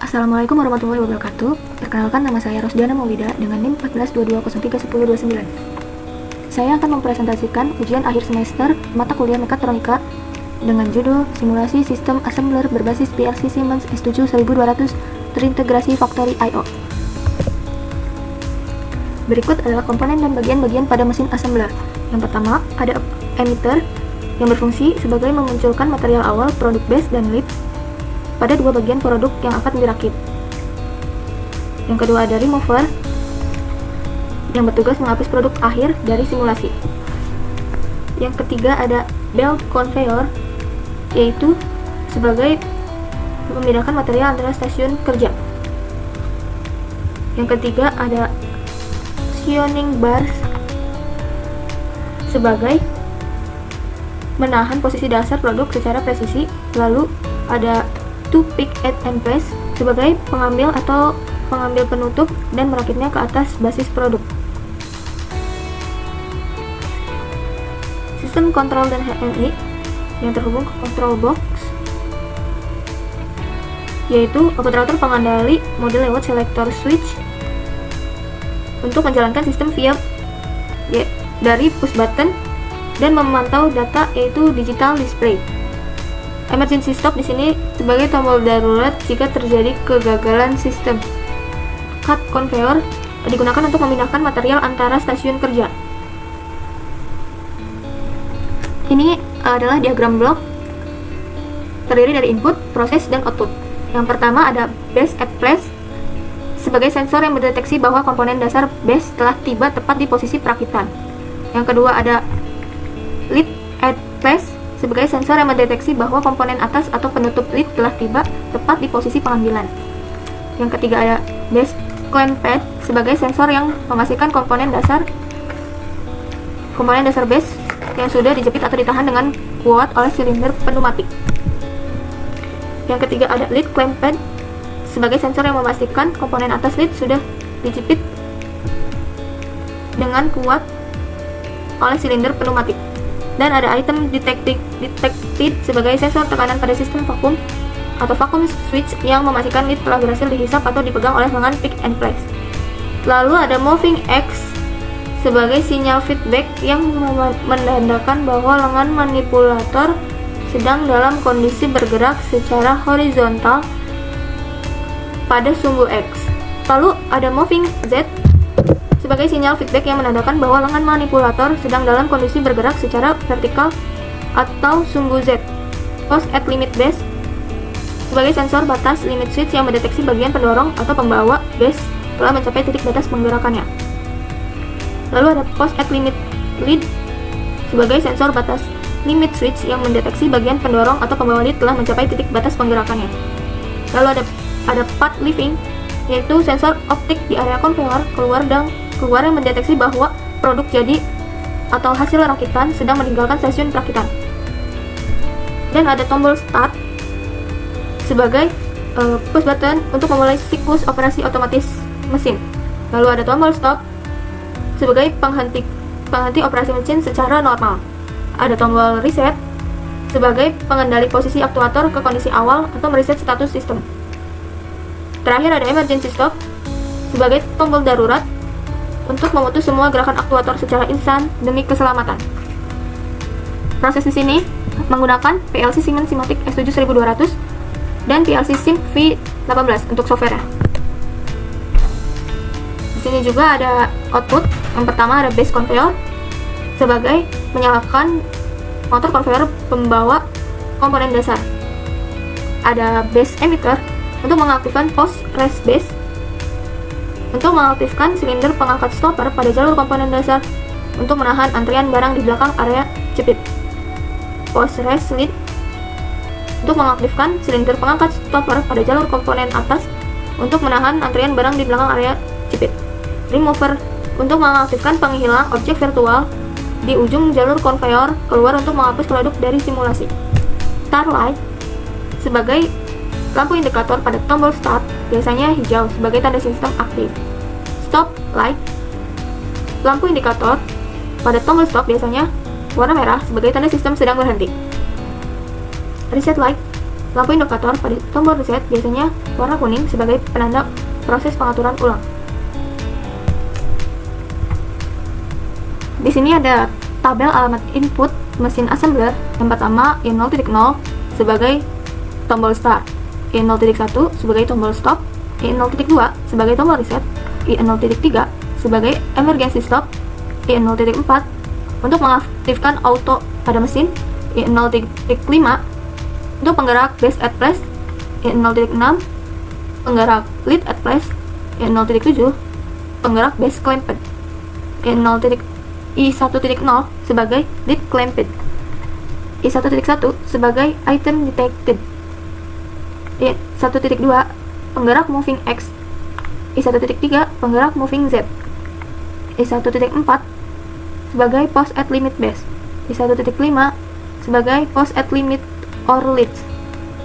Assalamualaikum warahmatullahi wabarakatuh. Perkenalkan, nama saya Rosdiana Maulida dengan NIM 1422031029. Saya akan mempresentasikan ujian akhir semester mata kuliah mekatronika dengan judul Simulasi Sistem Assembler berbasis PLC Siemens S7 1200 terintegrasi Factory I/O. Berikut adalah komponen dan bagian-bagian pada mesin assembler. Yang pertama, ada emitter yang berfungsi sebagai memunculkan material awal produk base dan lips pada dua bagian produk yang akan dirakit. Yang kedua, ada remover yang bertugas menghapus produk akhir dari simulasi. Yang ketiga, ada belt conveyor, yaitu sebagai memindahkan material antara stasiun kerja. Yang ketiga, ada tuning bars sebagai menahan posisi dasar produk secara presisi. Lalu ada to pick at and place sebagai pengambil atau pengambil penutup dan merakitnya ke atas basis produk. Sistem kontrol dan HMI yang terhubung ke control box, yaitu operator pengendali mode lewat selector switch untuk menjalankan sistem via dari push button dan memantau data, yaitu digital display. Emergency stop di sini sebagai tombol darurat jika terjadi kegagalan sistem. Cut conveyor digunakan untuk memindahkan material antara stasiun kerja. Ini adalah diagram blok terdiri dari input, proses, dan output. Yang pertama ada base at place sebagai sensor yang mendeteksi bahwa komponen dasar base telah tiba tepat di posisi perakitan. Yang kedua ada lid at place sebagai sensor yang mendeteksi bahwa komponen atas atau penutup lid telah tiba tepat di posisi pengambilan. Yang ketiga ada base clamp pad sebagai sensor yang memastikan komponen dasar base yang sudah dijepit atau ditahan dengan kuat oleh silinder pneumatik. Yang ketiga ada lid clamp pad sebagai sensor yang memastikan komponen atas lid sudah dijepit dengan kuat oleh silinder pneumatik. Dan ada item detected sebagai sensor tekanan pada sistem vakum atau vacuum switch yang memastikan lid telah berhasil dihisap atau dipegang oleh lengan pick and place. Lalu ada moving X sebagai sinyal feedback yang menandakan bahwa lengan manipulator sedang dalam kondisi bergerak secara horizontal pada sumbu X. Lalu ada moving Z sebagai sinyal feedback yang menandakan bahwa lengan manipulator sedang dalam kondisi bergerak secara vertikal atau sumbu Z. Post at limit base sebagai sensor batas limit switch yang mendeteksi bagian pendorong atau pembawa base telah mencapai titik batas penggerakannya. Lalu ada post at limit lead sebagai sensor batas limit switch yang mendeteksi bagian pendorong atau pembawa lead telah mencapai titik batas penggerakannya. Lalu ada path leaving, yaitu sensor optik di area konveyor keluar yang mendeteksi bahwa produk jadi atau hasil rakitan sedang meninggalkan stasiun perakitan. Dan ada tombol start sebagai push button untuk memulai siklus operasi otomatis mesin. Lalu ada tombol stop sebagai penghenti operasi mesin secara normal. Ada tombol reset sebagai pengendali posisi aktuator ke kondisi awal atau mereset status sistem. Terakhir ada emergency stop sebagai tombol darurat untuk memutus semua gerakan aktuator secara instan demi keselamatan. Proses di sini menggunakan PLC Siemens Simatic S7 1200 dan PLC Sim V18 untuk software. Di sini juga ada output. Yang pertama ada base conveyor sebagai menyalakan motor conveyor pembawa komponen dasar. Ada base emitter untuk mengaktifkan post rest base untuk mengaktifkan silinder pengangkat stopper pada jalur komponen dasar untuk menahan antrian barang di belakang area jepit. Post rest lid untuk mengaktifkan silinder pengangkat stopper pada jalur komponen atas untuk menahan antrian barang di belakang area jepit. Remover untuk mengaktifkan penghilang objek virtual di ujung jalur konveyor keluar untuk menghapus produk dari simulasi. Start light sebagai lampu indikator pada tombol start biasanya hijau sebagai tanda sistem aktif. Stop light, lampu indikator pada tombol stop biasanya warna merah sebagai tanda sistem sedang berhenti. Reset light Lampu indikator pada tombol reset biasanya warna kuning sebagai penanda proses pengaturan ulang. Di sini ada tabel alamat input mesin assembler. Yang pertama, I0.0 sebagai tombol start, I0.1 sebagai tombol stop, I0.2 sebagai tombol reset, I0.3 sebagai emergency stop, I0.4 untuk mengaktifkan auto pada mesin, I0.5 untuk penggerak base at place, I0.6 penggerak lead at place, I0.7 penggerak base clamped, I1.0 sebagai lead clamped, I1.1 sebagai item detected, I1.2 penggerak moving X, I1.3 penggerak moving Z, I1.4 sebagai post at limit base, I1.5 sebagai post at limit or leads,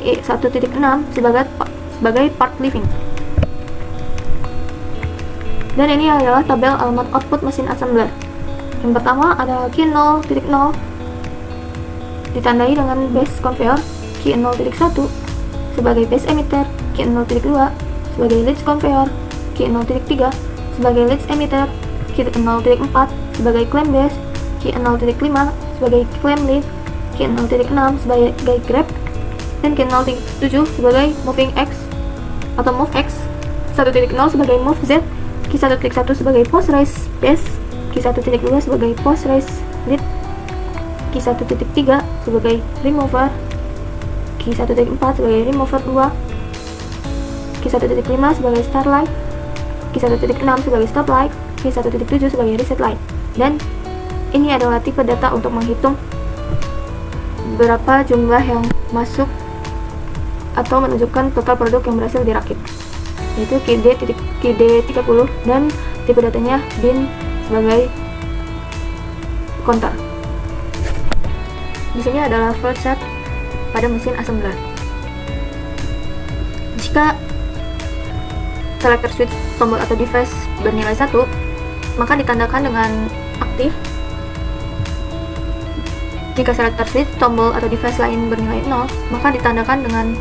I1.6 sebagai part living. Dan ini adalah tabel alamat output mesin assembler. Yang pertama ada key 0.0 ditandai dengan base conveyor, key 0.1 sebagai base emitter, key 0.2 sebagai leads conveyor, key 0.3 sebagai leads emitter, key 0.4 sebagai clamp base, key 0.5 sebagai clamp lead, key 0.6 sebagai grab, dan key 0.7 sebagai moving X atau move X, 1.0 sebagai move Z, key 1.1 sebagai post raise base, key 1.2 sebagai post raise lead, key 1.3 sebagai remover, key 1.4 sebagai remover 2, key 1.5 sebagai start light, key 1.6 sebagai stop light, key 1.7 sebagai reset light. Dan ini adalah tipe data untuk menghitung berapa jumlah yang masuk atau menunjukkan total produk yang berhasil dirakit, yaitu KD30 dan tipe datanya bin sebagai counter. Di sini adalah float chart pada mesin assembler. Jika selector switch tombol atau device bernilai 1, maka ditandakan dengan aktif. Jika selector switch tombol atau device lain bernilai 0, maka ditandakan dengan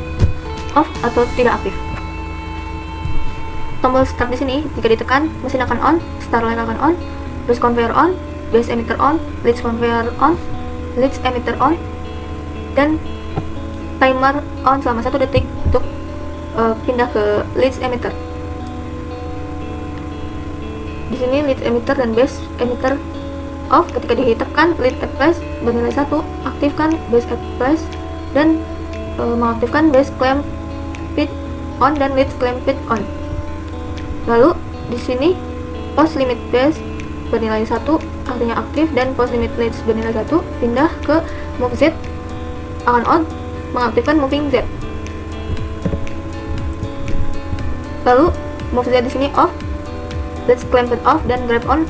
off atau tidak aktif. Tombol start di sini jika ditekan, mesin akan on, start light akan on, base conveyor on, base emitter on, leads conveyor on, leads emitter on, dan timer on selama 1 detik untuk pindah ke leads emitter. Di sini leads emitter dan base emitter off. Ketika ditekan lead at place bernilai 1, aktifkan base at place dan mengaktifkan base clamp pit on dan leads clamp pit on. Lalu di sini post limit base bernilai 1 artinya aktif, dan post limit leads bernilai 1 pindah ke move Z akan on, mengaktifkan moving Z. Lalu move Z di sini off, leads clamped off dan grab on.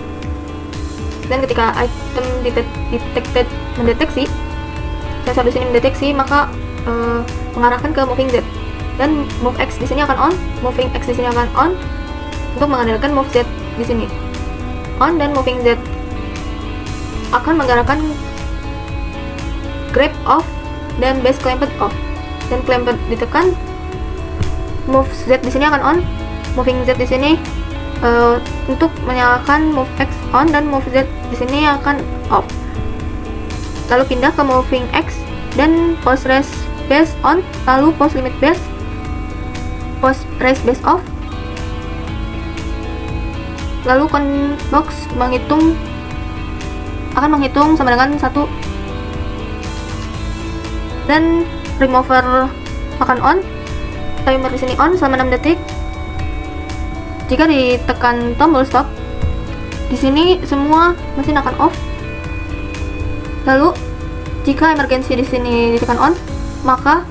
Dan ketika item detected mendeteksi, sensor di sini mendeteksi, maka mengarahkan ke moving Z. Dan move X di sini akan on, moving X di sini akan on untuk mengandalkan move Z di sini on, dan moving Z akan menggerakkan grab off dan base clamped off. Dan clamped ditekan, move Z di sini akan on, moving Z di sini untuk menyalakan move X on, dan move Z di sini akan off. Lalu pindah ke moving X dan post raise base on, lalu post limit base, post raise base off. Lalu box akan menghitung sama dengan 1, dan remover akan on, timer di sini on selama 6 detik. Jika ditekan tombol stop, di sini semua mesin akan off. Lalu jika emergency di sini ditekan on, maka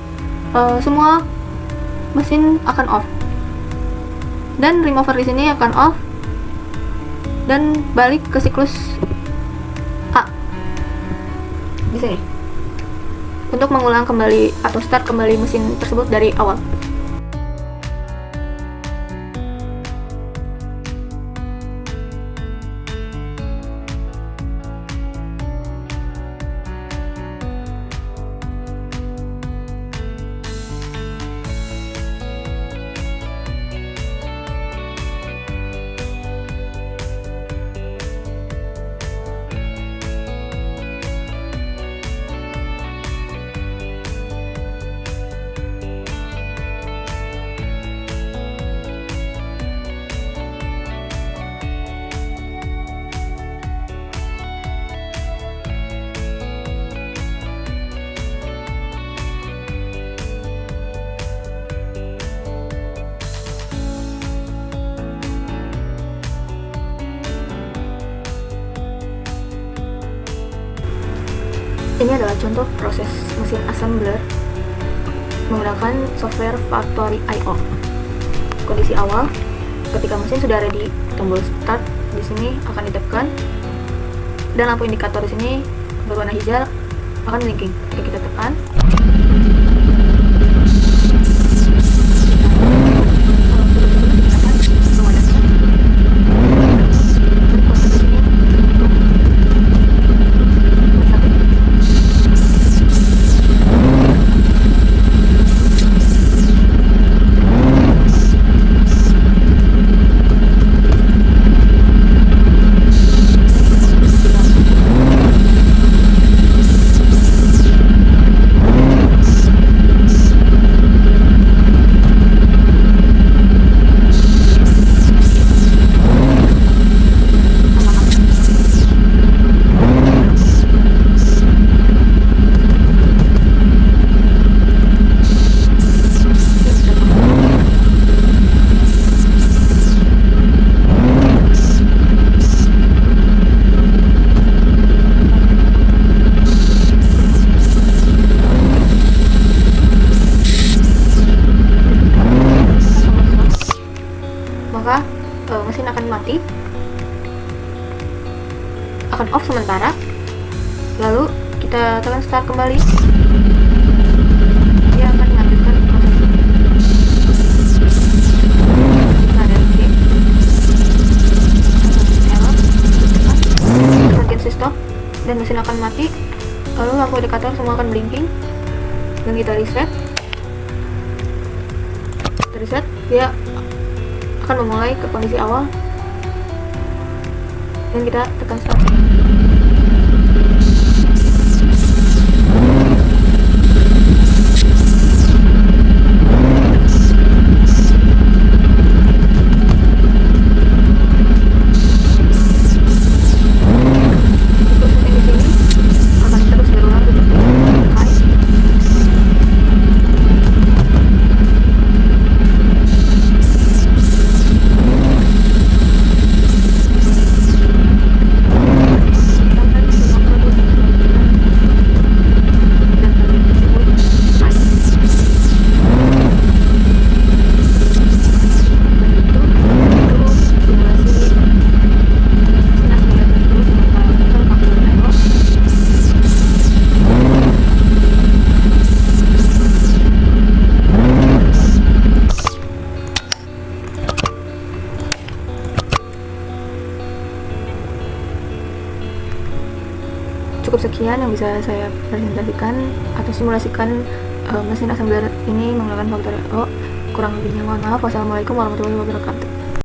semua mesin akan off. Dan remover di sini akan off dan balik ke siklus A di sini untuk mengulang kembali atau start kembali mesin tersebut dari awal. Ini adalah contoh proses mesin assembler menggunakan software Factory.io. Kondisi awal, ketika mesin sudah ready, tombol start di sini akan ditekan dan lampu indikator di sini berwarna hijau akan blinking. Ketika kita tekan, maka mesin akan mati, akan off sementara, lalu kita tekan start kembali, dia akan melanjutkan proses. Nah, dari sini emergency stop dan mesin akan mati, lalu lampu indikator semua akan blinking dan kita reset, dia akan memulai ke kondisi awal dan kita tekan start. Cukup sekian yang bisa saya presentasikan atau simulasikan mesin assembler ini menggunakan Factory.io. Kurang lebihnya mohon maaf. Wassalamualaikum warahmatullahi wabarakatuh.